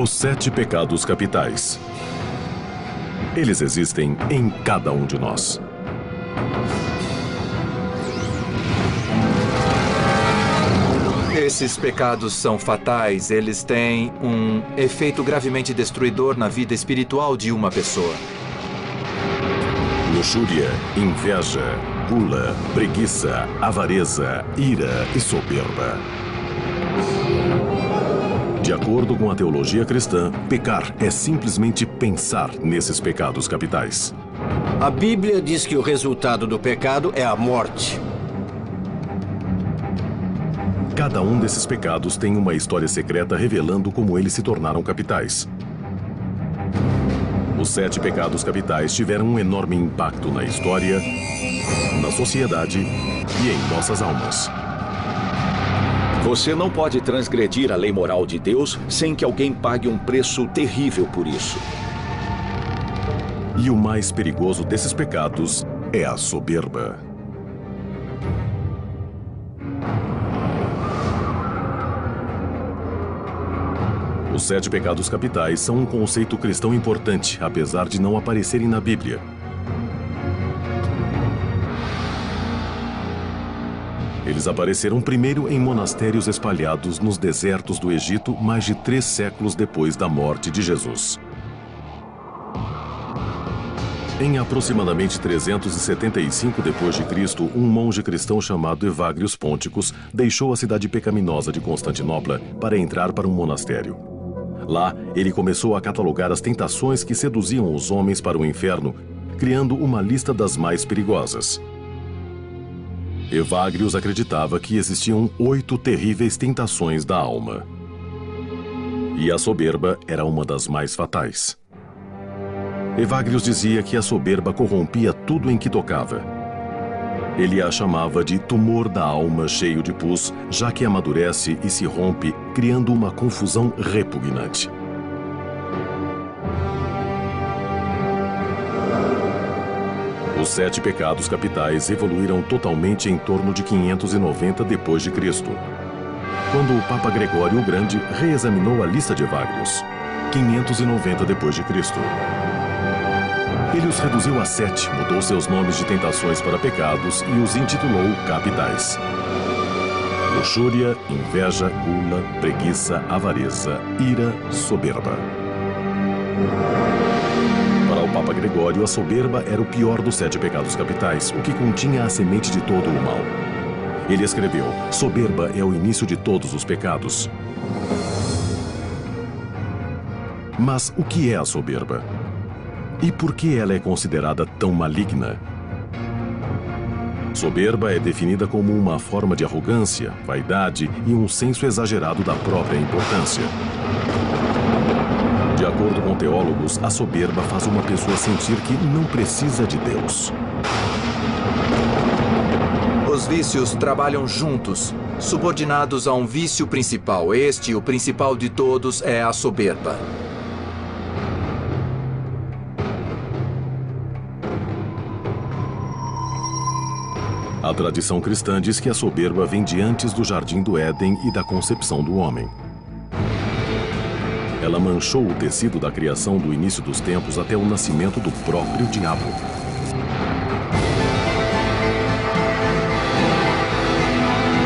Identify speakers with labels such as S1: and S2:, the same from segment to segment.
S1: Os 7 pecados capitais. Eles existem em cada um de nós.
S2: Esses pecados são fatais. Eles têm um efeito gravemente destruidor na vida espiritual de uma pessoa.
S1: Luxúria, inveja, gula, preguiça, avareza, ira e soberba. De acordo com a teologia cristã, pecar é simplesmente pensar nesses pecados capitais.
S3: A Bíblia diz que o resultado do pecado é a morte.
S1: Cada um desses pecados tem uma história secreta revelando como eles se tornaram capitais. Os 7 pecados capitais tiveram um enorme impacto na história, na sociedade e em nossas almas.
S4: Você não pode transgredir a lei moral de Deus sem que alguém pague um preço terrível por isso.
S1: E o mais perigoso desses pecados é a soberba. Os 7 pecados capitais são um conceito cristão importante, apesar de não aparecerem na Bíblia. Eles apareceram primeiro em monastérios espalhados nos desertos do Egito, mais de 3 séculos depois da morte de Jesus. Em aproximadamente 375 d.C., um monge cristão chamado Evagrius Ponticus deixou a cidade pecaminosa de Constantinopla para entrar para um monastério. Lá, ele começou a catalogar as tentações que seduziam os homens para o inferno, criando uma lista das mais perigosas. Evagrius acreditava que existiam 8 terríveis tentações da alma. E a soberba era uma das mais fatais. Evagrius dizia que a soberba corrompia tudo em que tocava. Ele a chamava de tumor da alma cheio de pus, já que amadurece e se rompe, criando uma confusão repugnante. Os 7 pecados capitais evoluíram totalmente em torno de 590 d.C., quando o Papa Gregório o Grande reexaminou a lista de Evagrius, 590 d.C. Ele os reduziu a 7, mudou seus nomes de tentações para pecados e os intitulou capitais: luxúria, inveja, gula, preguiça, avareza, ira, soberba. Para o Papa Gregório, a soberba era o pior dos 7 pecados capitais, o que continha a semente de todo o mal. Ele escreveu: soberba é o início de todos os pecados. Mas o que é a soberba? E por que ela é considerada tão maligna? Soberba é definida como uma forma de arrogância, vaidade e um senso exagerado da própria importância. De acordo com teólogos, a soberba faz uma pessoa sentir que não precisa de Deus.
S2: Os vícios trabalham juntos, subordinados a um vício principal. O principal de todos, é a soberba.
S1: A tradição cristã diz que a soberba vem de antes do Jardim do Éden e da concepção do homem. Ela manchou o tecido da criação do início dos tempos até o nascimento do próprio diabo.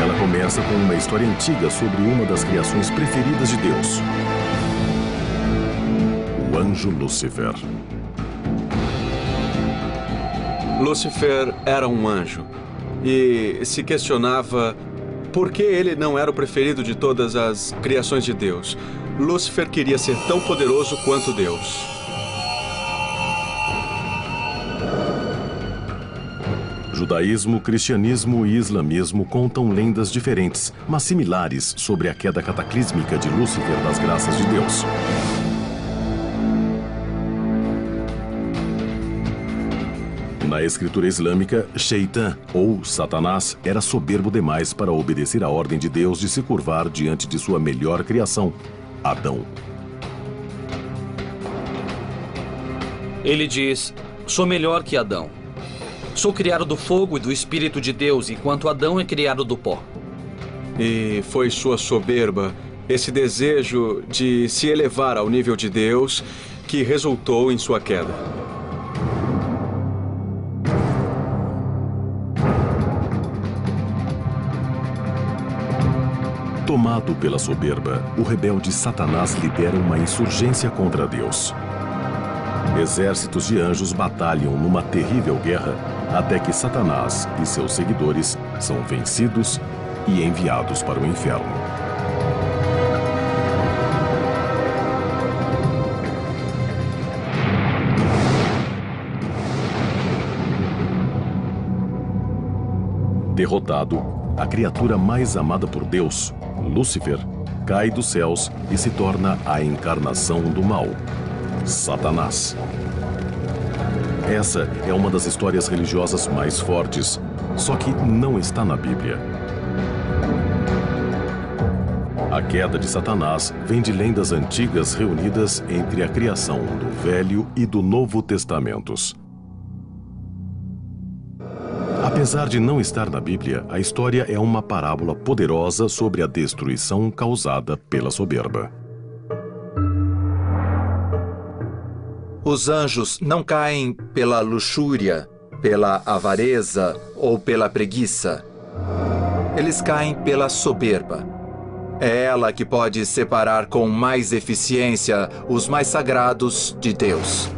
S1: Ela começa com uma história antiga sobre uma das criações preferidas de Deus: o anjo Lúcifer.
S5: Lúcifer era um anjo e se questionava por que ele não era o preferido de todas as criações de Deus. Lúcifer queria ser tão poderoso quanto Deus.
S1: Judaísmo, cristianismo e islamismo contam lendas diferentes, mas similares, sobre a queda cataclísmica de Lúcifer das graças de Deus. Na escritura islâmica, Shaitan, ou Satanás, era soberbo demais para obedecer à ordem de Deus de se curvar diante de sua melhor criação, Adão.
S6: Ele diz: sou melhor que Adão. Sou criado do fogo e do Espírito de Deus, enquanto Adão é criado do pó.
S5: E foi sua soberba esse desejo de se elevar ao nível de Deus que resultou em sua queda.
S1: Tomado pela soberba, o rebelde Satanás lidera uma insurgência contra Deus. Exércitos de anjos batalham numa terrível guerra até que Satanás e seus seguidores são vencidos e enviados para o inferno. Derrotado, a criatura mais amada por Deus, Lúcifer, cai dos céus e se torna a encarnação do mal, Satanás. Essa é uma das histórias religiosas mais fortes, só que não está na Bíblia. A queda de Satanás vem de lendas antigas reunidas entre a criação do Velho e do Novo Testamentos. Apesar de não estar na Bíblia, a história é uma parábola poderosa sobre a destruição causada pela soberba.
S2: Os anjos não caem pela luxúria, pela avareza ou pela preguiça. Eles caem pela soberba. É ela que pode separar com mais eficiência os mais sagrados de Deus.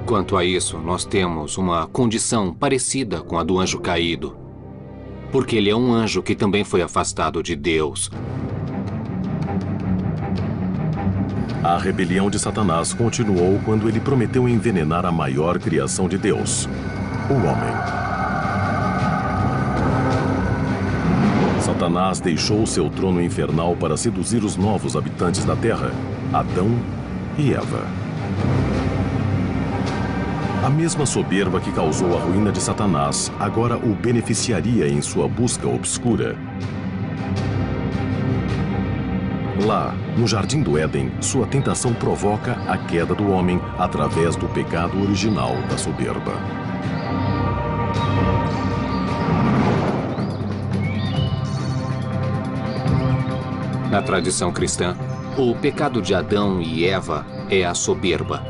S7: Quanto a isso, nós temos uma condição parecida com a do anjo caído. Porque ele é um anjo que também foi afastado de Deus.
S1: A rebelião de Satanás continuou quando ele prometeu envenenar a maior criação de Deus, o homem. Satanás deixou seu trono infernal para seduzir os novos habitantes da terra, Adão e Eva. A mesma soberba que causou a ruína de Satanás agora o beneficiaria em sua busca obscura. Lá, no Jardim do Éden, sua tentação provoca a queda do homem através do pecado original da soberba.
S7: Na tradição cristã, o pecado de Adão e Eva é a soberba.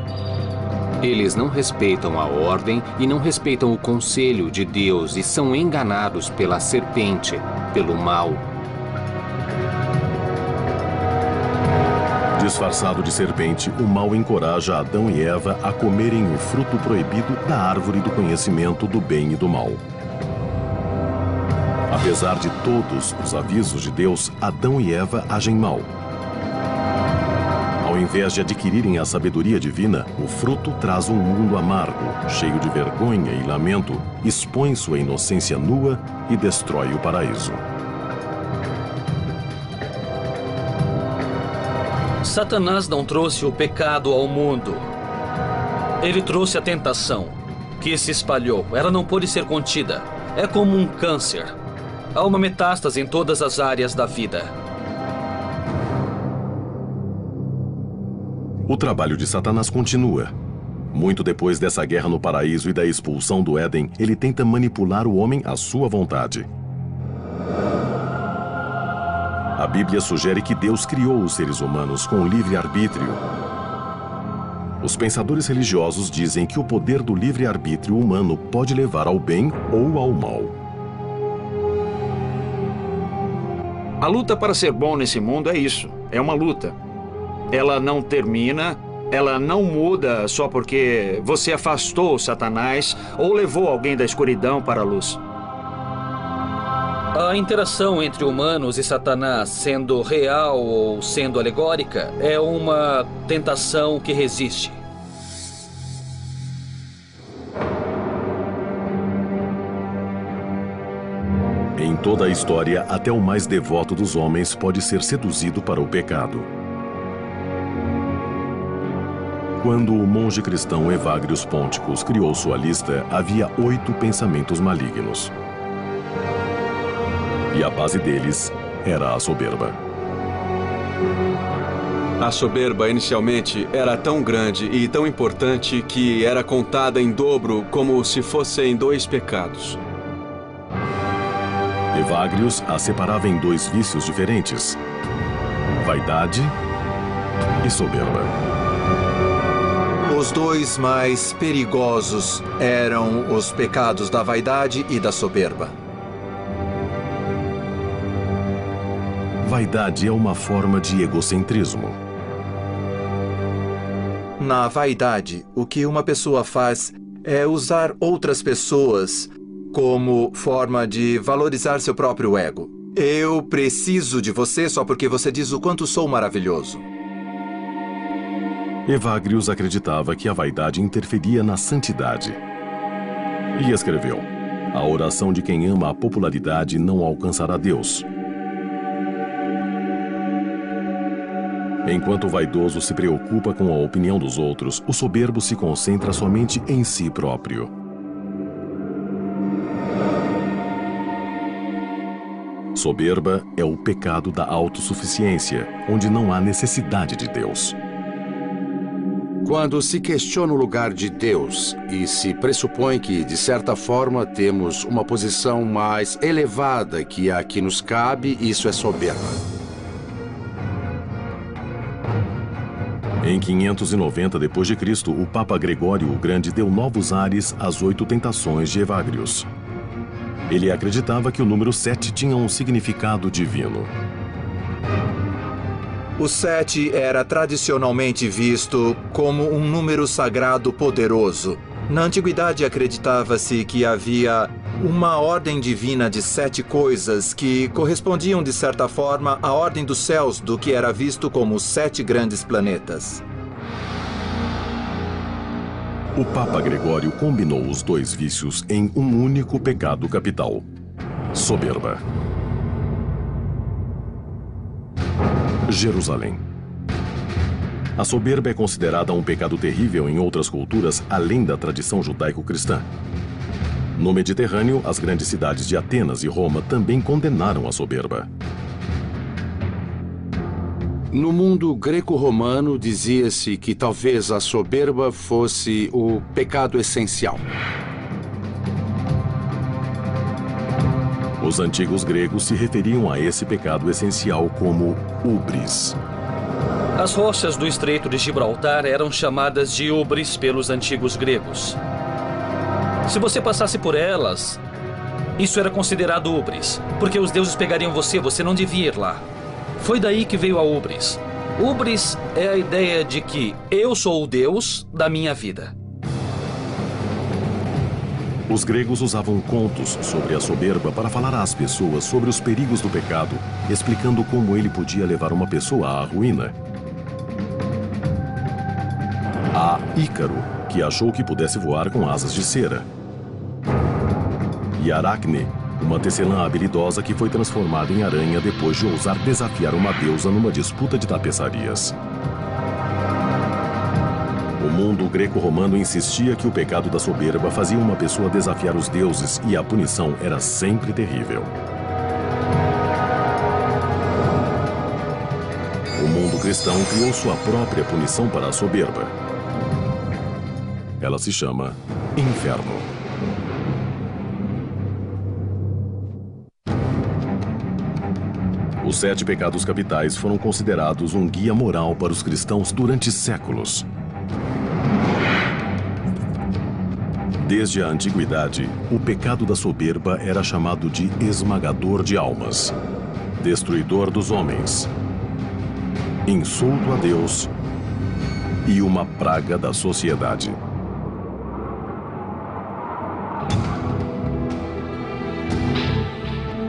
S7: Eles não respeitam a ordem e não respeitam o conselho de Deus e são enganados pela serpente, pelo mal.
S1: Disfarçado de serpente, o mal encoraja Adão e Eva a comerem o fruto proibido da árvore do conhecimento do bem e do mal. Apesar de todos os avisos de Deus, Adão e Eva agem mal. Ao invés de adquirirem a sabedoria divina, o fruto traz um mundo amargo, cheio de vergonha e lamento, expõe sua inocência nua e destrói o paraíso.
S6: Satanás não trouxe o pecado ao mundo. Ele trouxe a tentação, que se espalhou. Ela não pôde ser contida. É como um câncer. Há uma metástase em todas as áreas da vida.
S1: O trabalho de Satanás continua. Muito depois dessa guerra no paraíso e da expulsão do Éden, ele tenta manipular o homem à sua vontade. A Bíblia sugere que Deus criou os seres humanos com livre-arbítrio. Os pensadores religiosos dizem que o poder do livre-arbítrio humano pode levar ao bem ou ao mal.
S8: A luta para ser bom nesse mundo é isso. É uma luta. Ela não termina, ela não muda só porque você afastou Satanás ou levou alguém da escuridão para a luz.
S6: A interação entre humanos e Satanás, sendo real ou sendo alegórica, é uma tentação que resiste.
S1: Em toda a história, até o mais devoto dos homens pode ser seduzido para o pecado. Quando o monge cristão Evagrius Ponticus criou sua lista, havia 8 pensamentos malignos. E a base deles era a soberba.
S5: A soberba, inicialmente, era tão grande e tão importante que era contada em dobro como se fossem 2 pecados.
S1: Evagrius a separava em dois vícios diferentes: vaidade e soberba.
S2: Os dois mais perigosos eram os pecados da vaidade e da soberba.
S1: Vaidade é uma forma de egocentrismo.
S2: Na vaidade, o que uma pessoa faz é usar outras pessoas como forma de valorizar seu próprio ego. Eu preciso de você só porque você diz o quanto sou maravilhoso.
S1: Evagrius acreditava que a vaidade interferia na santidade. E escreveu: a oração de quem ama a popularidade não alcançará Deus. Enquanto o vaidoso se preocupa com a opinião dos outros, o soberbo se concentra somente em si próprio. Soberba é o pecado da autossuficiência, onde não há necessidade de Deus.
S9: Quando se questiona o lugar de Deus e se pressupõe que, de certa forma, temos uma posição mais elevada que a que nos cabe, isso é soberba.
S1: Em 590 d.C., o Papa Gregório o Grande deu novos ares às 8 tentações de Evagrius. Ele acreditava que o número 7 tinha um significado divino.
S2: O 7 era tradicionalmente visto como um número sagrado poderoso. Na antiguidade acreditava-se que havia uma ordem divina de 7 coisas que correspondiam de certa forma à ordem dos céus do que era visto como os 7 grandes planetas.
S1: O Papa Gregório combinou os dois vícios em um único pecado capital: soberba. Jerusalém. A soberba é considerada um pecado terrível em outras culturas, além da tradição judaico-cristã. No Mediterrâneo, as grandes cidades de Atenas e Roma também condenaram a soberba.
S9: No mundo greco-romano, dizia-se que talvez a soberba fosse o pecado essencial.
S1: Os antigos gregos se referiam a esse pecado essencial como ubris.
S6: As rochas do Estreito de Gibraltar eram chamadas de ubris pelos antigos gregos. Se você passasse por elas, isso era considerado ubris, porque os deuses pegariam você, você não devia ir lá. Foi daí que veio a ubris. Ubris é a ideia de que eu sou o Deus da minha vida.
S1: Os gregos usavam contos sobre a soberba para falar às pessoas sobre os perigos do pecado, explicando como ele podia levar uma pessoa à ruína. Há Ícaro, que achou que pudesse voar com asas de cera. E Aracne, uma tecelã habilidosa que foi transformada em aranha depois de ousar desafiar uma deusa numa disputa de tapeçarias. O mundo greco-romano insistia que o pecado da soberba fazia uma pessoa desafiar os deuses e a punição era sempre terrível. O mundo cristão criou sua própria punição para a soberba. Ela se chama inferno. Os 7 pecados capitais foram considerados um guia moral para os cristãos durante séculos. Desde a antiguidade, o pecado da soberba era chamado de esmagador de almas, destruidor dos homens, insulto a Deus e uma praga da sociedade.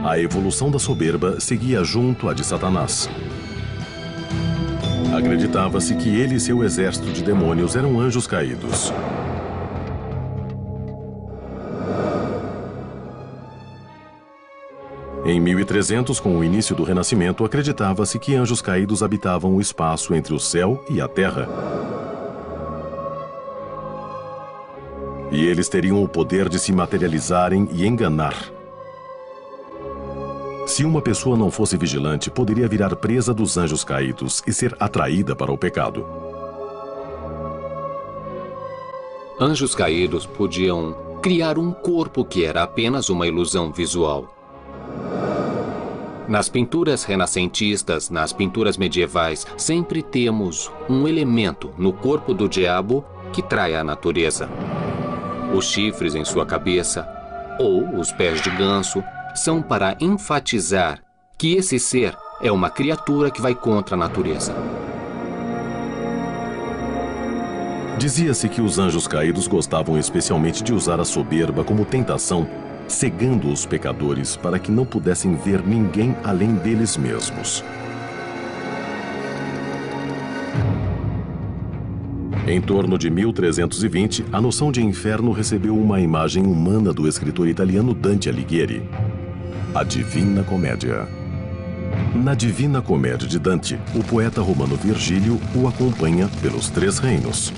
S1: A evolução da soberba seguia junto à de Satanás. Acreditava-se que ele e seu exército de demônios eram anjos caídos. Em 1300, com o início do Renascimento, acreditava-se que anjos caídos habitavam o espaço entre o céu e a terra. E eles teriam o poder de se materializarem e enganar. Se uma pessoa não fosse vigilante, poderia virar presa dos anjos caídos e ser atraída para o pecado.
S7: Anjos caídos podiam criar um corpo que era apenas uma ilusão visual. Nas pinturas renascentistas, nas pinturas medievais, sempre temos um elemento no corpo do diabo que trai a natureza. Os chifres em sua cabeça ou os pés de ganso são para enfatizar que esse ser é uma criatura que vai contra a natureza.
S1: Dizia-se que os anjos caídos gostavam especialmente de usar a soberba como tentação, cegando os pecadores para que não pudessem ver ninguém além deles mesmos. Em torno de 1320, a noção de inferno recebeu uma imagem humana do escritor italiano Dante Alighieri, a Divina Comédia. Na Divina Comédia de Dante, o poeta romano Virgílio o acompanha pelos 3 reinos: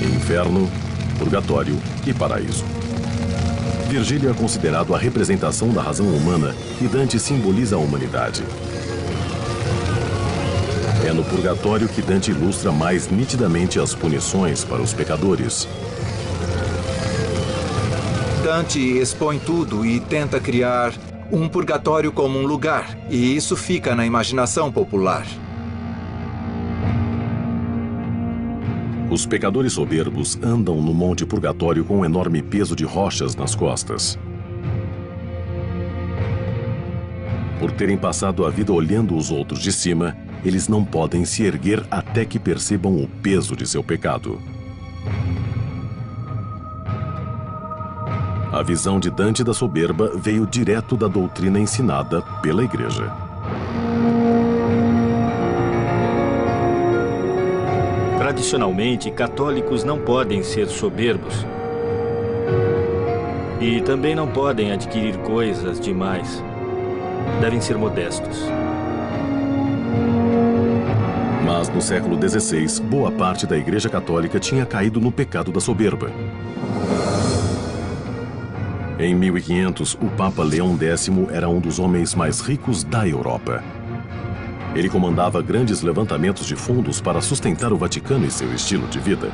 S1: Inferno, Purgatório e Paraíso. Virgílio é considerado a representação da razão humana e Dante simboliza a humanidade. É no Purgatório que Dante ilustra mais nitidamente as punições para os pecadores.
S2: Dante expõe tudo e tenta criar um purgatório como um lugar, e isso fica na imaginação popular.
S1: Os pecadores soberbos andam no Monte Purgatório com um enorme peso de rochas nas costas. Por terem passado a vida olhando os outros de cima, eles não podem se erguer até que percebam o peso de seu pecado. A visão de Dante da soberba veio direto da doutrina ensinada pela Igreja.
S10: Tradicionalmente, católicos não podem ser soberbos. E também não podem adquirir coisas demais. Devem ser modestos.
S1: Mas no século XVI, boa parte da Igreja Católica tinha caído no pecado da soberba. Em 1500, o Papa Leão X era um dos homens mais ricos da Europa. Ele comandava grandes levantamentos de fundos para sustentar o Vaticano e seu estilo de vida.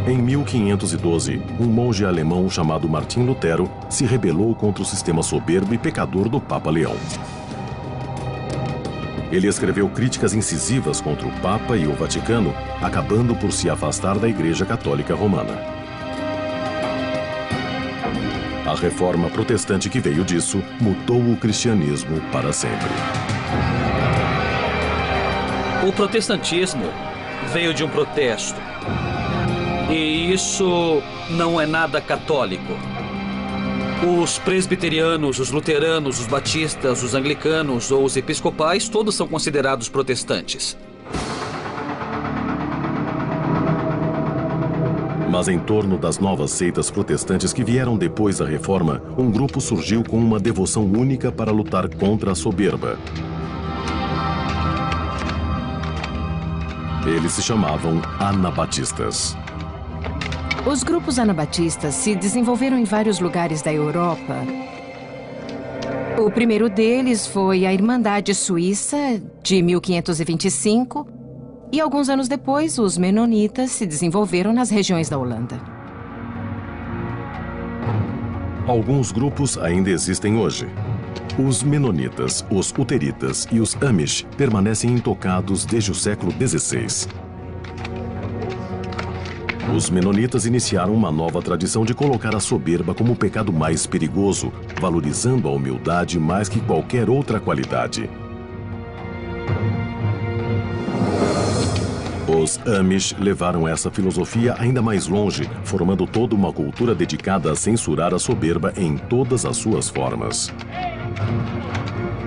S1: Em 1512, um monge alemão chamado Martim Lutero se rebelou contra o sistema soberbo e pecador do Papa Leão. Ele escreveu críticas incisivas contra o Papa e o Vaticano, acabando por se afastar da Igreja Católica Romana. A reforma protestante que veio disso mudou o cristianismo para sempre.
S6: O protestantismo veio de um protesto. E isso não é nada católico. Os presbiterianos, os luteranos, os batistas, os anglicanos ou os episcopais, todos são considerados protestantes.
S1: Mas em torno das novas seitas protestantes que vieram depois da Reforma, um grupo surgiu com uma devoção única para lutar contra a soberba. Eles se chamavam Anabatistas.
S11: Os grupos anabatistas se desenvolveram em vários lugares da Europa. O primeiro deles foi a Irmandade Suíça, de 1525, e alguns anos depois, os menonitas se desenvolveram nas regiões da Holanda.
S1: Alguns grupos ainda existem hoje. Os menonitas, os luteritas e os Amish permanecem intocados desde o século XVI. Os menonitas iniciaram uma nova tradição de colocar a soberba como o pecado mais perigoso, valorizando a humildade mais que qualquer outra qualidade. Os Amish levaram essa filosofia ainda mais longe, formando toda uma cultura dedicada a censurar a soberba em todas as suas formas.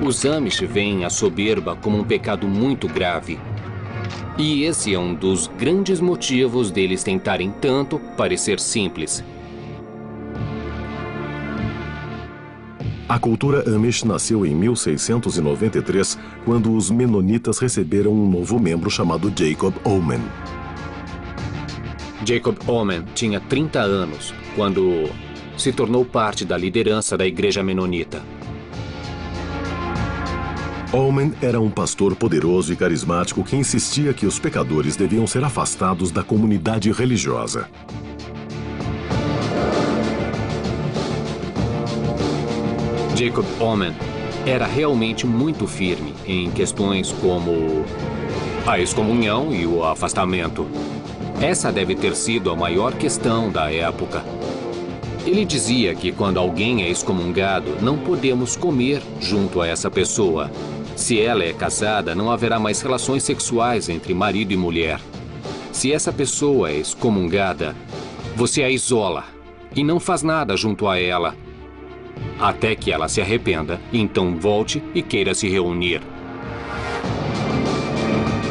S7: Os Amish veem a soberba como um pecado muito grave. E esse é um dos grandes motivos deles tentarem tanto parecer simples.
S1: A cultura Amish nasceu em 1693, quando os menonitas receberam um novo membro chamado Jacob Oman.
S7: Jacob Oman tinha 30 anos quando se tornou parte da liderança da igreja menonita.
S1: Oman era um pastor poderoso e carismático que insistia que os pecadores deviam ser afastados da comunidade religiosa.
S7: Jacob Omen era realmente muito firme em questões como a excomunhão e o afastamento. Essa deve ter sido a maior questão da época. Ele dizia que quando alguém é excomungado, não podemos comer junto a essa pessoa. Se ela é casada, não haverá mais relações sexuais entre marido e mulher. Se essa pessoa é excomungada, você a isola e não faz nada junto a ela, até que ela se arrependa, então volte e queira se reunir.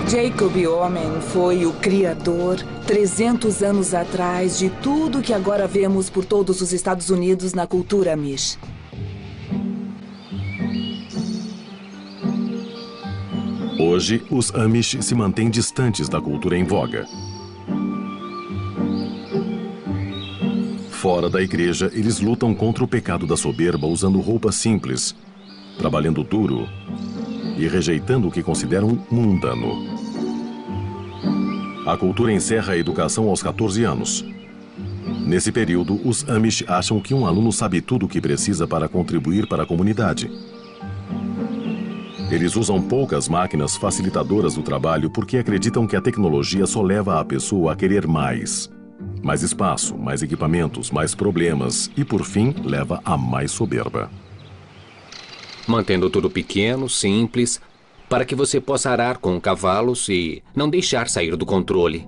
S12: Jacob Omen foi o criador, 300 anos atrás, de tudo que agora vemos por todos os Estados Unidos na cultura Amish.
S1: Hoje, os Amish se mantêm distantes da cultura em voga. Fora da igreja, eles lutam contra o pecado da soberba usando roupas simples, trabalhando duro e rejeitando o que consideram mundano. A cultura encerra a educação aos 14 anos. Nesse período, os Amish acham que um aluno sabe tudo o que precisa para contribuir para a comunidade. Eles usam poucas máquinas facilitadoras do trabalho porque acreditam que a tecnologia só leva a pessoa a querer mais. Mais espaço, mais equipamentos, mais problemas e, por fim, leva a mais soberba.
S7: Mantendo tudo pequeno, simples, para que você possa arar com cavalos e não deixar sair do controle.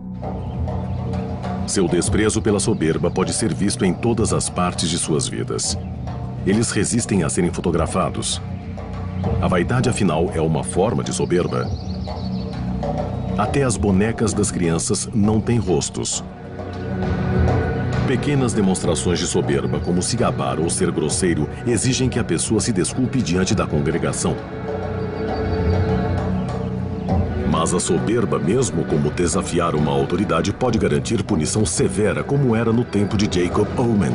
S1: Seu desprezo pela soberba pode ser visto em todas as partes de suas vidas. Eles resistem a serem fotografados. A vaidade, afinal, é uma forma de soberba. Até as bonecas das crianças não têm rostos. Pequenas demonstrações de soberba, como se gabar ou ser grosseiro, exigem que a pessoa se desculpe diante da congregação. Mas a soberba, mesmo como desafiar uma autoridade, pode garantir punição severa, como era no tempo de Jacob Omen.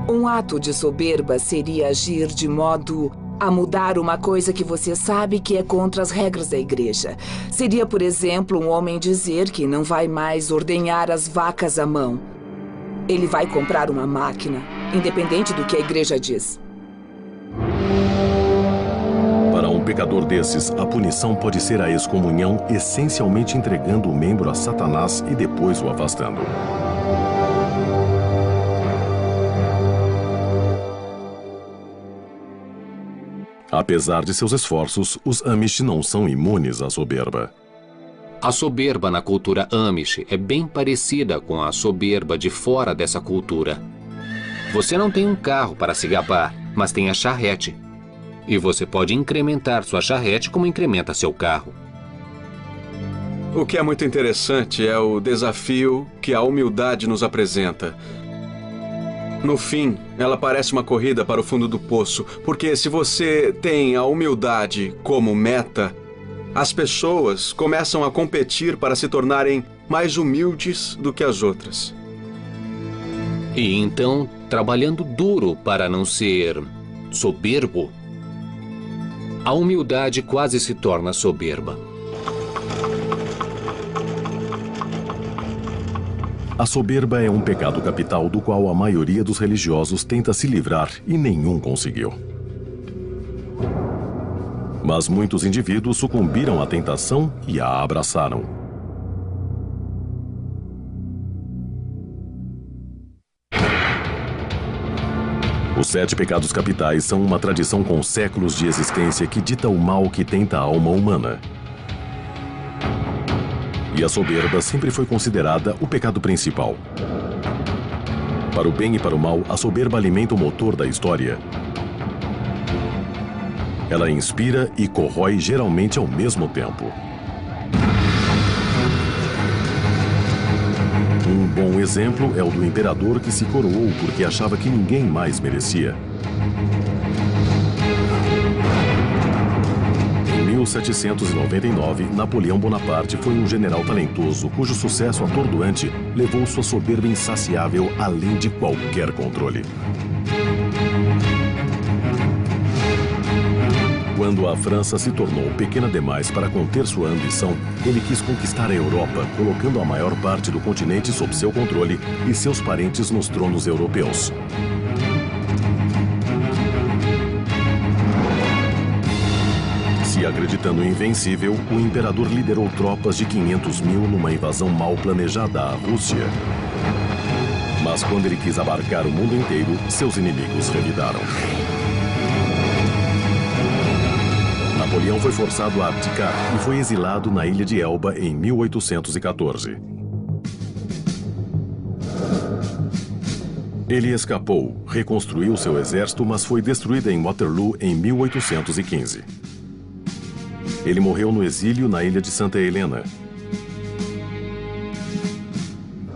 S12: Um ato de soberba seria agir de modo a mudar uma coisa que você sabe que é contra as regras da igreja. Seria, por exemplo, um homem dizer que não vai mais ordenhar as vacas à mão. Ele vai comprar uma máquina, independente do que a igreja diz.
S1: Para um pecador desses, a punição pode ser a excomunhão, essencialmente entregando o membro a Satanás e depois o afastando. Apesar de seus esforços, os Amish não são imunes à soberba.
S7: A soberba na cultura Amish é bem parecida com a soberba de fora dessa cultura. Você não tem um carro para se gabar, mas tem a charrete. E você pode incrementar sua charrete como incrementa seu carro.
S5: O que é muito interessante é o desafio que a humildade nos apresenta. No fim, ela parece uma corrida para o fundo do poço, porque se você tem a humildade como meta, as pessoas começam a competir para se tornarem mais humildes do que as outras.
S7: E então, trabalhando duro para não ser soberbo, a humildade quase se torna soberba.
S1: A soberba é um pecado capital do qual a maioria dos religiosos tenta se livrar e nenhum conseguiu. Mas muitos indivíduos sucumbiram à tentação e a abraçaram. Os 7 pecados capitais são uma tradição com séculos de existência que dita o mal que tenta a alma humana. E a soberba sempre foi considerada o pecado principal. Para o bem e para o mal, a soberba alimenta o motor da história. Ela inspira e corrói geralmente ao mesmo tempo. Um bom exemplo é o do imperador que se coroou porque achava que ninguém mais merecia. Em 1799, Napoleão Bonaparte foi um general talentoso cujo sucesso atordoante levou sua soberba insaciável além de qualquer controle. O Quando a França se tornou pequena demais para conter sua ambição, ele quis conquistar a Europa, colocando a maior parte do continente sob seu controle e seus parentes nos tronos europeus. Se acreditando invencível, o imperador liderou tropas de 500 mil numa invasão mal planejada à Rússia. Mas quando ele quis abarcar o mundo inteiro, seus inimigos revidaram. Napoleão foi forçado a abdicar e foi exilado na ilha de Elba em 1814. Ele escapou, reconstruiu seu exército, mas foi destruído em Waterloo em 1815. Ele morreu no exílio na ilha de Santa Helena.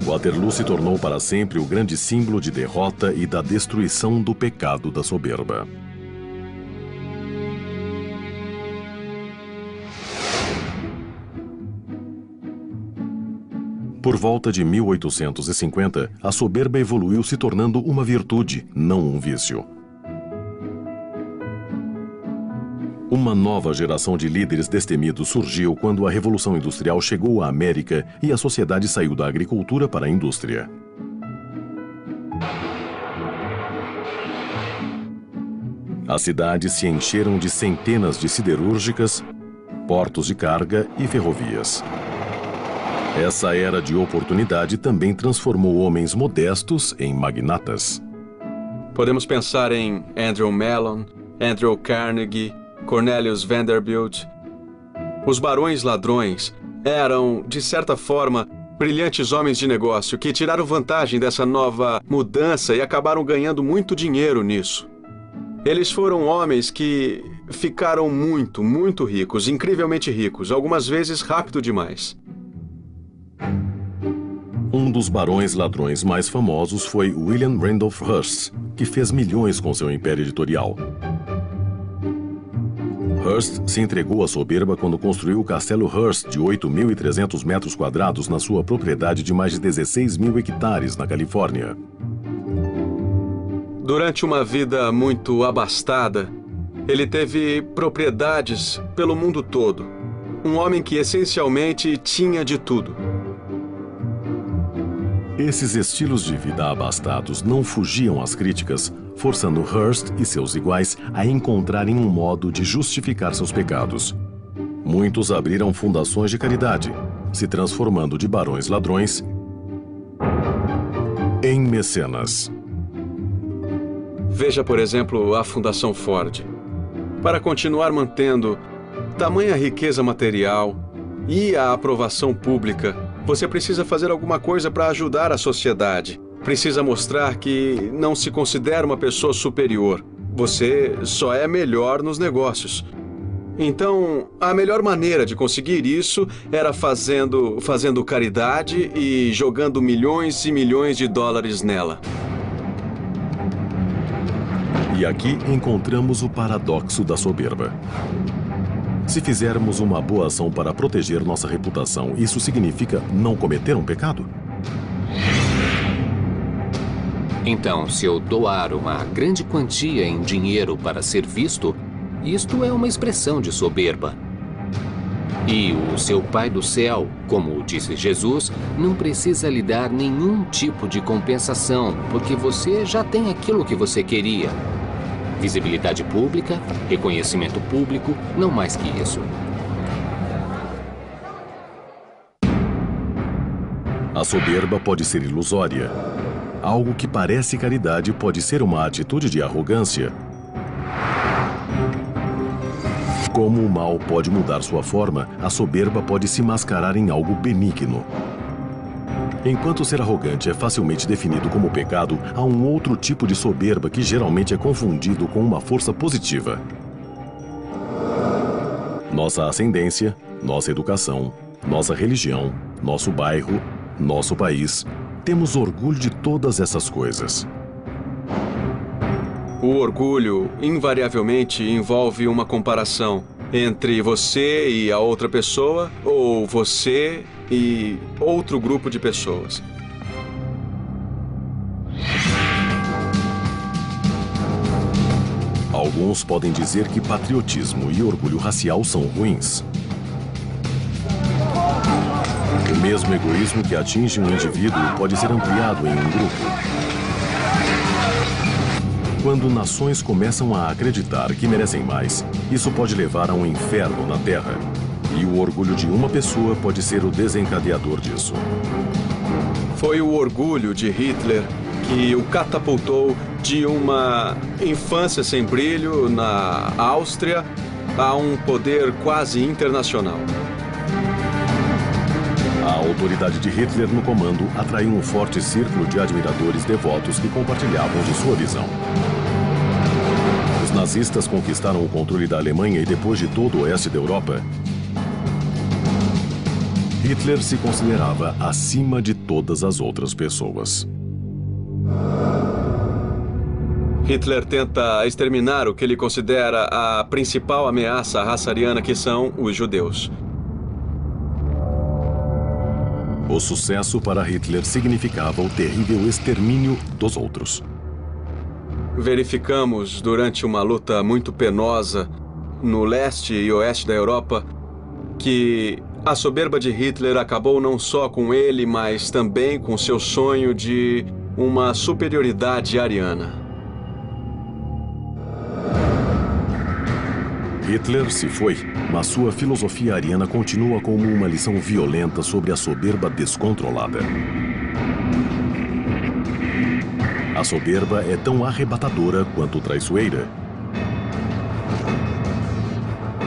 S1: Waterloo se tornou para sempre o grande símbolo de derrota e da destruição do pecado da soberba. Por volta de 1850, a soberba evoluiu se tornando uma virtude, não um vício. Uma nova geração de líderes destemidos surgiu quando a Revolução Industrial chegou à América e a sociedade saiu da agricultura para a indústria. As cidades se encheram de centenas de siderúrgicas, portos de carga e ferrovias. Essa era de oportunidade também transformou homens modestos em magnatas.
S5: Podemos pensar em Andrew Mellon, Andrew Carnegie, Cornelius Vanderbilt. Os barões ladrões eram, de certa forma, brilhantes homens de negócio que tiraram vantagem dessa nova mudança e acabaram ganhando muito dinheiro nisso. Eles foram homens que ficaram muito ricos, incrivelmente ricos, algumas vezes rápido demais.
S1: Um dos barões ladrões mais famosos foi William Randolph Hearst, que fez milhões com seu império editorial. Hearst se entregou à soberba quando construiu o Castelo Hearst de 8.300 metros quadrados na sua propriedade de mais de 16 mil hectares na Califórnia.
S5: Durante uma vida muito abastada, ele teve propriedades pelo mundo todo. Um homem que essencialmente tinha de tudo.
S1: Esses estilos de vida abastados não fugiam às críticas, forçando Hearst e seus iguais a encontrarem um modo de justificar seus pecados. Muitos abriram fundações de caridade, se transformando de barões ladrões em mecenas.
S5: Veja, por exemplo, a Fundação Ford. Para continuar mantendo tamanha riqueza material e a aprovação pública, você precisa fazer alguma coisa para ajudar a sociedade. Precisa mostrar que não se considera uma pessoa superior. Você só é melhor nos negócios. Então, a melhor maneira de conseguir isso era fazendo caridade e jogando milhões e milhões de dólares nela.
S1: E aqui encontramos o paradoxo da soberba. Se fizermos uma boa ação para proteger nossa reputação, isso significa não cometer um pecado?
S7: Então, se eu doar uma grande quantia em dinheiro para ser visto, isto é uma expressão de soberba. E o seu Pai do céu, como disse Jesus, não precisa lhe dar nenhum tipo de compensação, porque você já tem aquilo que você queria. Visibilidade pública, reconhecimento público, não mais que isso.
S1: A soberba pode ser ilusória. Algo que parece caridade pode ser uma atitude de arrogância. Como o mal pode mudar sua forma, a soberba pode se mascarar em algo benigno. Enquanto ser arrogante é facilmente definido como pecado, há um outro tipo de soberba que geralmente é confundido com uma força positiva. Nossa ascendência, nossa educação, nossa religião, nosso bairro, nosso país. Temos orgulho de todas essas coisas.
S5: O orgulho, invariavelmente, envolve uma comparação entre você e a outra pessoa, ou você e outro grupo de pessoas.
S1: Alguns podem dizer que patriotismo e orgulho racial são ruins. O mesmo egoísmo que atinge um indivíduo pode ser ampliado em um grupo. Quando nações começam a acreditar que merecem mais, isso pode levar a um inferno na Terra. E o orgulho de uma pessoa pode ser o desencadeador disso.
S5: Foi o orgulho de Hitler que o catapultou de uma infância sem brilho na Áustria a um poder quase internacional.
S1: A autoridade de Hitler no comando atraiu um forte círculo de admiradores devotos que compartilhavam de sua visão. Os nazistas conquistaram o controle da Alemanha e depois de todo o oeste da Europa. Hitler se considerava acima de todas as outras pessoas.
S5: Hitler tenta exterminar o que ele considera a principal ameaça à raça ariana, que são os judeus.
S1: O sucesso para Hitler significava o terrível extermínio dos outros.
S5: Verificamos durante uma luta muito penosa no leste e oeste da Europa que a soberba de Hitler acabou não só com ele, mas também com seu sonho de uma superioridade ariana.
S1: Hitler se foi, mas sua filosofia ariana continua como uma lição violenta sobre a soberba descontrolada. A soberba é tão arrebatadora quanto traiçoeira.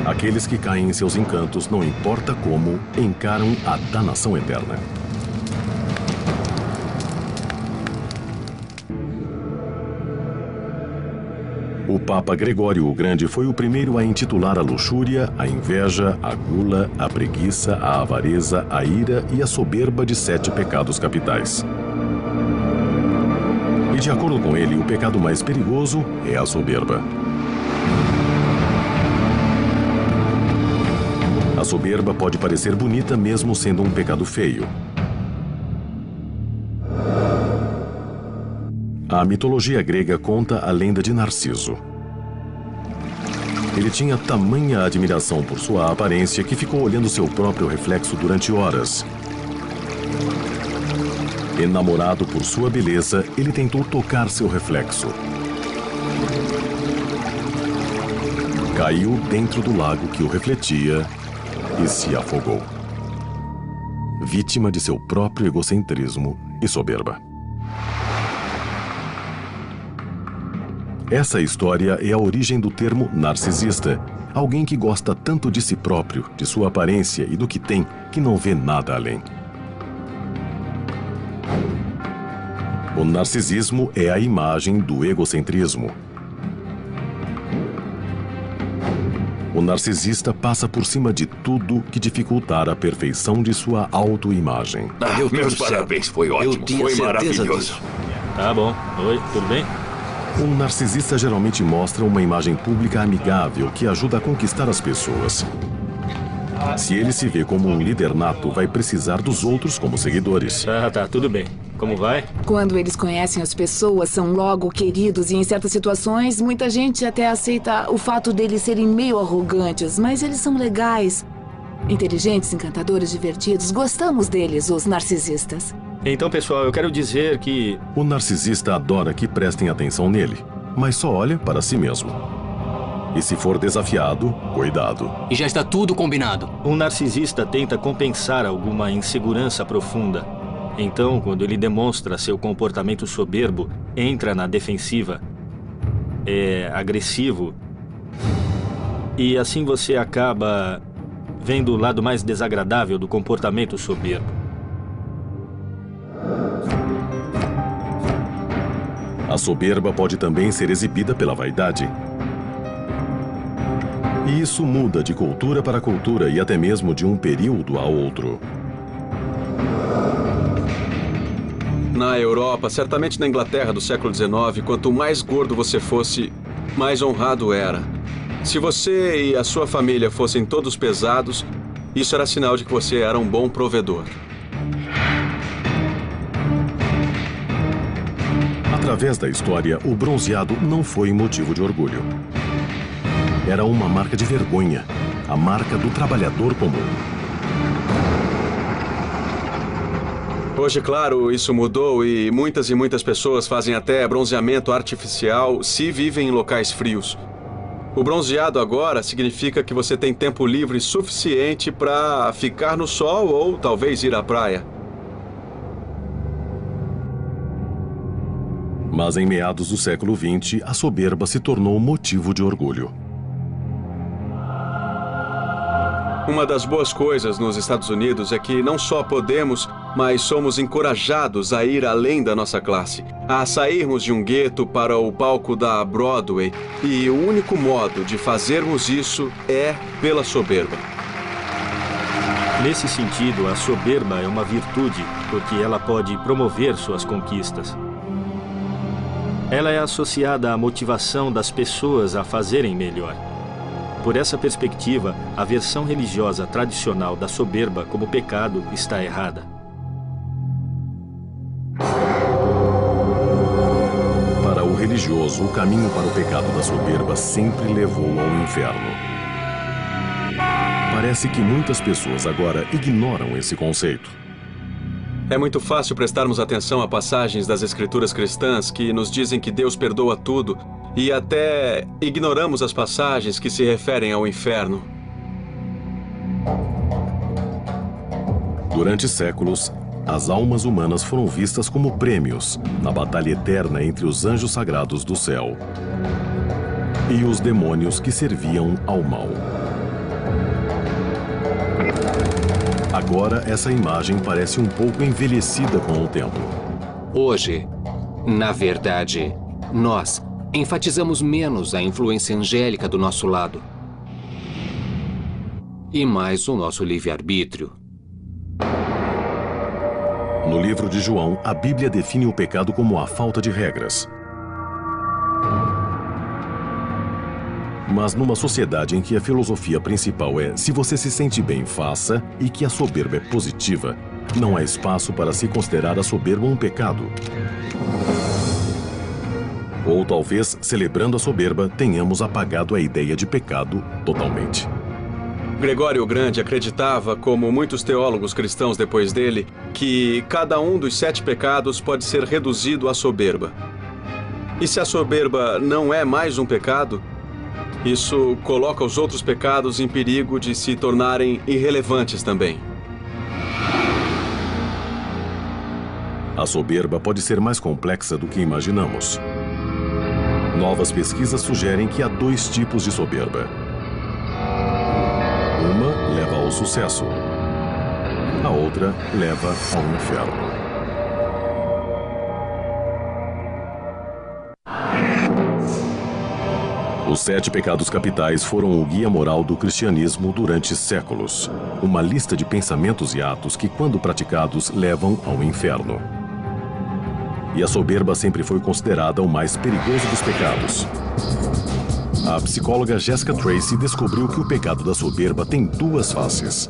S1: Aqueles que caem em seus encantos, não importa como, encaram a danação eterna. O Papa Gregório o Grande foi o primeiro a intitular a luxúria, a inveja, a gula, a preguiça, a avareza, a ira e a soberba de 7 pecados capitais. E de acordo com ele, o pecado mais perigoso é a soberba. A soberba pode parecer bonita mesmo sendo um pecado feio. A mitologia grega conta a lenda de Narciso. Ele tinha tamanha admiração por sua aparência que ficou olhando seu próprio reflexo durante horas. Enamorado por sua beleza, ele tentou tocar seu reflexo. Caiu dentro do lago que o refletia e se afogou. Vítima de seu próprio egocentrismo e soberba. Essa história é a origem do termo narcisista, alguém que gosta tanto de si próprio, de sua aparência e do que tem, que não vê nada além. O narcisismo é a imagem do egocentrismo. O narcisista passa por cima de tudo que dificultar a perfeição de sua autoimagem.
S4: Meus parabéns, foi ótimo, foi maravilhoso.
S10: Tá bom. Oi, tudo bem?
S1: Um narcisista geralmente mostra uma imagem pública amigável que ajuda a conquistar as pessoas. Se ele se vê como um líder nato, vai precisar dos outros como seguidores.
S10: Tá, tudo bem. Como vai?
S12: Quando eles conhecem as pessoas, são logo queridos e em certas situações, muita gente até aceita o fato deles serem meio arrogantes, mas eles são legais, inteligentes, encantadores, divertidos. Gostamos deles, os narcisistas.
S10: Então, pessoal, eu quero dizer que...
S1: O narcisista adora que prestem atenção nele, mas só olha para si mesmo. E se for desafiado, cuidado.
S13: E já está tudo combinado.
S10: Um narcisista tenta compensar alguma insegurança profunda. Então, quando ele demonstra seu comportamento soberbo, entra na defensiva, é agressivo, e assim você acaba vendo o lado mais desagradável do comportamento soberbo.
S1: A soberba pode também ser exibida pela vaidade. E isso muda de cultura para cultura e até mesmo de um período a outro.
S5: Na Europa, certamente na Inglaterra do século XIX, quanto mais gordo você fosse, mais honrado era. Se você e a sua família fossem todos pesados, isso era sinal de que você era um bom provedor.
S1: Através da história, o bronzeado não foi motivo de orgulho. Era uma marca de vergonha, a marca do trabalhador comum.
S5: Hoje, claro, isso mudou e muitas pessoas fazem até bronzeamento artificial se vivem em locais frios. O bronzeado agora significa que você tem tempo livre suficiente para ficar no sol ou talvez ir à praia.
S1: Mas em meados do século XX, a soberba se tornou motivo de orgulho.
S5: Uma das boas coisas nos Estados Unidos é que não só podemos, mas somos encorajados a ir além da nossa classe, a sairmos de um gueto para o palco da Broadway, e o único modo de fazermos isso é pela soberba.
S10: Nesse sentido, a soberba é uma virtude, porque ela pode promover suas conquistas. Ela é associada à motivação das pessoas a fazerem melhor. Por essa perspectiva, a versão religiosa tradicional da soberba como pecado está errada.
S1: Para o religioso, o caminho para o pecado da soberba sempre levou ao inferno. Parece que muitas pessoas agora ignoram esse conceito.
S5: É muito fácil prestarmos atenção a passagens das escrituras cristãs que nos dizem que Deus perdoa tudo e até ignoramos as passagens que se referem ao inferno.
S1: Durante séculos, as almas humanas foram vistas como prêmios na batalha eterna entre os anjos sagrados do céu e os demônios que serviam ao mal. Agora, essa imagem parece um pouco envelhecida com o tempo.
S7: Hoje, na verdade, nós enfatizamos menos a influência angélica do nosso lado e mais o nosso livre-arbítrio.
S1: No livro de João, a Bíblia define o pecado como a falta de regras. Mas numa sociedade em que a filosofia principal é se você se sente bem, faça, e que a soberba é positiva, não há espaço para se considerar a soberba um pecado. Ou talvez, celebrando a soberba, tenhamos apagado a ideia de pecado totalmente.
S5: Gregório o Grande acreditava, como muitos teólogos cristãos depois dele, que cada um dos 7 pecados pode ser reduzido à soberba. E se a soberba não é mais um pecado, isso coloca os outros pecados em perigo de se tornarem irrelevantes também.
S1: A soberba pode ser mais complexa do que imaginamos. Novas pesquisas sugerem que há 2 tipos de soberba. Uma leva ao sucesso. A outra leva ao inferno. Os 7 pecados capitais foram o guia moral do cristianismo durante séculos. Uma lista de pensamentos e atos que, quando praticados, levam ao inferno. E a soberba sempre foi considerada o mais perigoso dos pecados. A psicóloga Jessica Tracy descobriu que o pecado da soberba tem 2 faces.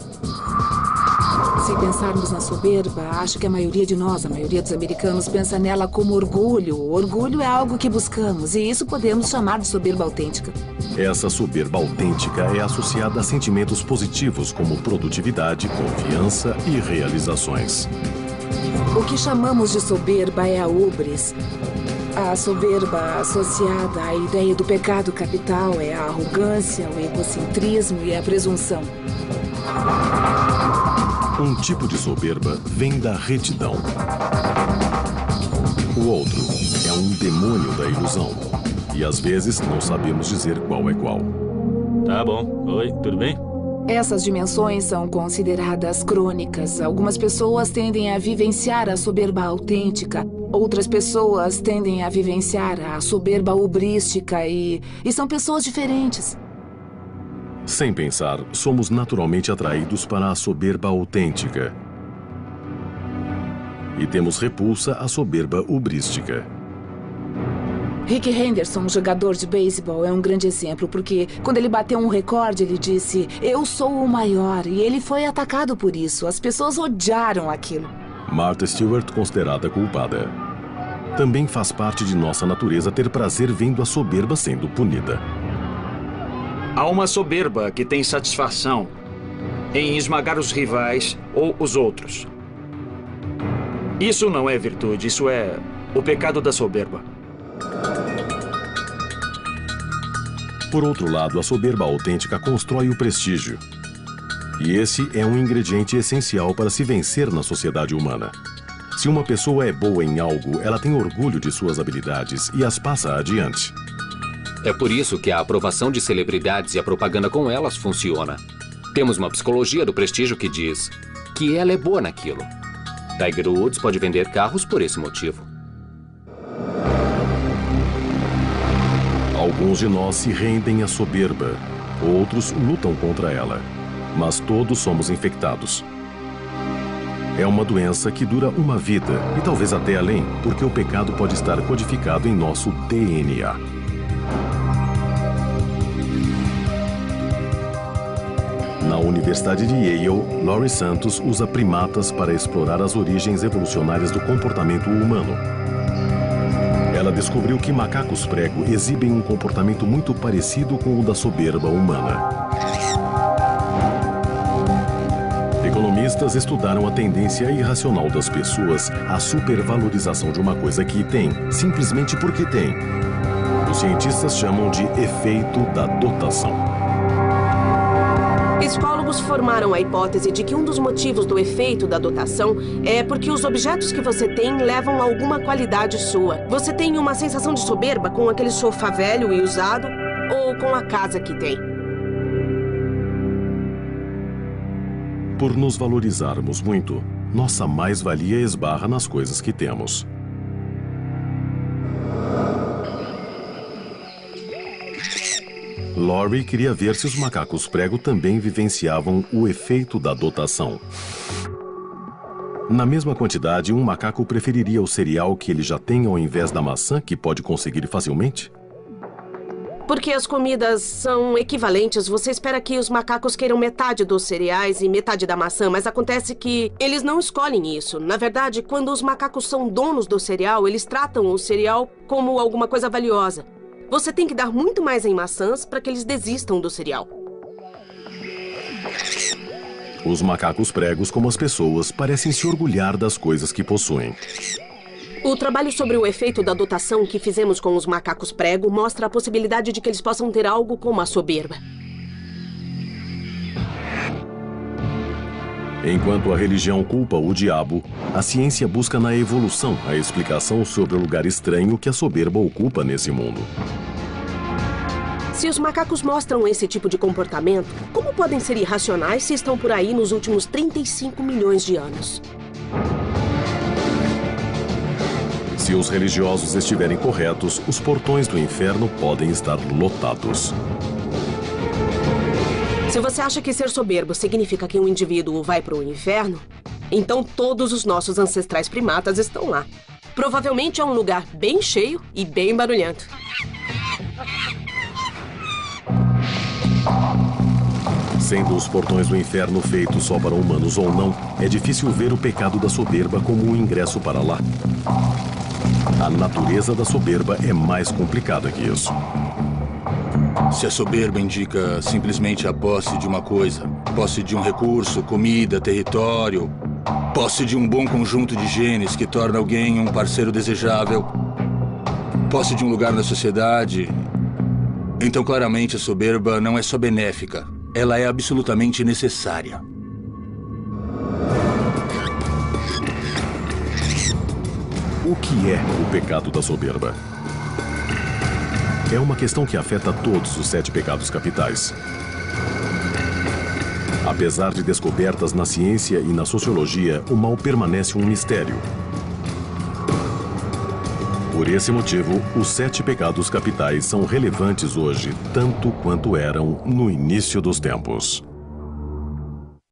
S12: Se pensarmos na soberba, acho que a maioria de nós, a maioria dos americanos, pensa nela como orgulho. O orgulho é algo que buscamos, e isso podemos chamar de soberba autêntica.
S1: Essa soberba autêntica é associada a sentimentos positivos como produtividade, confiança e realizações.
S12: O que chamamos de soberba é a ubris. A soberba associada à ideia do pecado capital é a arrogância, o egocentrismo e a presunção.
S1: Um tipo de soberba vem da retidão. O outro é um demônio da ilusão. E às vezes não sabemos dizer qual é qual.
S10: Tá bom. Oi, tudo bem?
S12: Essas dimensões são consideradas crônicas. Algumas pessoas tendem a vivenciar a soberba autêntica. Outras pessoas tendem a vivenciar a soberba ubrística e são pessoas diferentes.
S1: Sem pensar, somos naturalmente atraídos para a soberba autêntica. E temos repulsa à soberba ubrística.
S12: Rick Henderson, jogador de beisebol, é um grande exemplo, porque quando ele bateu um recorde, ele disse: "Eu sou o maior", e ele foi atacado por isso. As pessoas odiaram aquilo.
S1: Martha Stewart, considerada culpada. Também faz parte de nossa natureza ter prazer vendo a soberba sendo punida.
S8: Há uma soberba que tem satisfação em esmagar os rivais ou os outros. Isso não é virtude, isso é o pecado da soberba.
S1: Por outro lado, a soberba autêntica constrói o prestígio. E esse é um ingrediente essencial para se vencer na sociedade humana. Se uma pessoa é boa em algo, ela tem orgulho de suas habilidades e as passa adiante.
S7: É por isso que a aprovação de celebridades e a propaganda com elas funciona. Temos uma psicologia do prestígio que diz que ela é boa naquilo. Tiger Woods pode vender carros por esse motivo.
S1: Alguns de nós se rendem à soberba, outros lutam contra ela. Mas todos somos infectados. É uma doença que dura uma vida, e talvez até além, porque o pecado pode estar codificado em nosso DNA. Na Universidade de Yale, Laurie Santos usa primatas para explorar as origens evolucionárias do comportamento humano. Ela descobriu que macacos prego exibem um comportamento muito parecido com o da soberba humana. Economistas estudaram a tendência irracional das pessoas à supervalorização de uma coisa que tem, simplesmente porque tem. Os cientistas chamam de efeito da dotação.
S13: Psicólogos formaram a hipótese de que um dos motivos do efeito da dotação é porque os objetos que você tem levam a alguma qualidade sua. Você tem uma sensação de soberba com aquele sofá velho e usado ou com a casa que tem?
S1: Por nos valorizarmos muito, nossa mais-valia esbarra nas coisas que temos. Laurie queria ver se os macacos prego também vivenciavam o efeito da dotação. Na mesma quantidade, um macaco preferiria o cereal que ele já tem ao invés da maçã que pode conseguir facilmente?
S13: Porque as comidas são equivalentes, você espera que os macacos queiram metade dos cereais e metade da maçã, mas acontece que eles não escolhem isso. Na verdade, quando os macacos são donos do cereal, eles tratam o cereal como alguma coisa valiosa. Você tem que dar muito mais em maçãs para que eles desistam do cereal.
S1: Os macacos pregos, como as pessoas, parecem se orgulhar das coisas que possuem.
S13: O trabalho sobre o efeito da dotação que fizemos com os macacos prego mostra a possibilidade de que eles possam ter algo como a soberba.
S1: Enquanto a religião culpa o diabo, a ciência busca na evolução a explicação sobre o lugar estranho que a soberba ocupa nesse mundo.
S13: Se os macacos mostram esse tipo de comportamento, como podem ser irracionais se estão por aí nos últimos 35 milhões de anos?
S1: Se os religiosos estiverem corretos, os portões do inferno podem estar lotados.
S13: Se você acha que ser soberbo significa que um indivíduo vai para o inferno, então todos os nossos ancestrais primatas estão lá. Provavelmente é um lugar bem cheio e bem barulhento.
S1: Sendo os portões do inferno feitos só para humanos ou não, é difícil ver o pecado da soberba como um ingresso para lá. A natureza da soberba é mais complicada que isso.
S14: Se a soberba indica simplesmente a posse de uma coisa, posse de um recurso, comida, território, posse de um bom conjunto de genes que torna alguém um parceiro desejável, posse de um lugar na sociedade, então claramente a soberba não é só benéfica, ela é absolutamente necessária.
S1: O que é o pecado da soberba? É uma questão que afeta todos os 7 pecados capitais. Apesar de descobertas na ciência e na sociologia, o mal permanece um mistério. Por esse motivo, os 7 pecados capitais são relevantes hoje, tanto quanto eram no início dos tempos.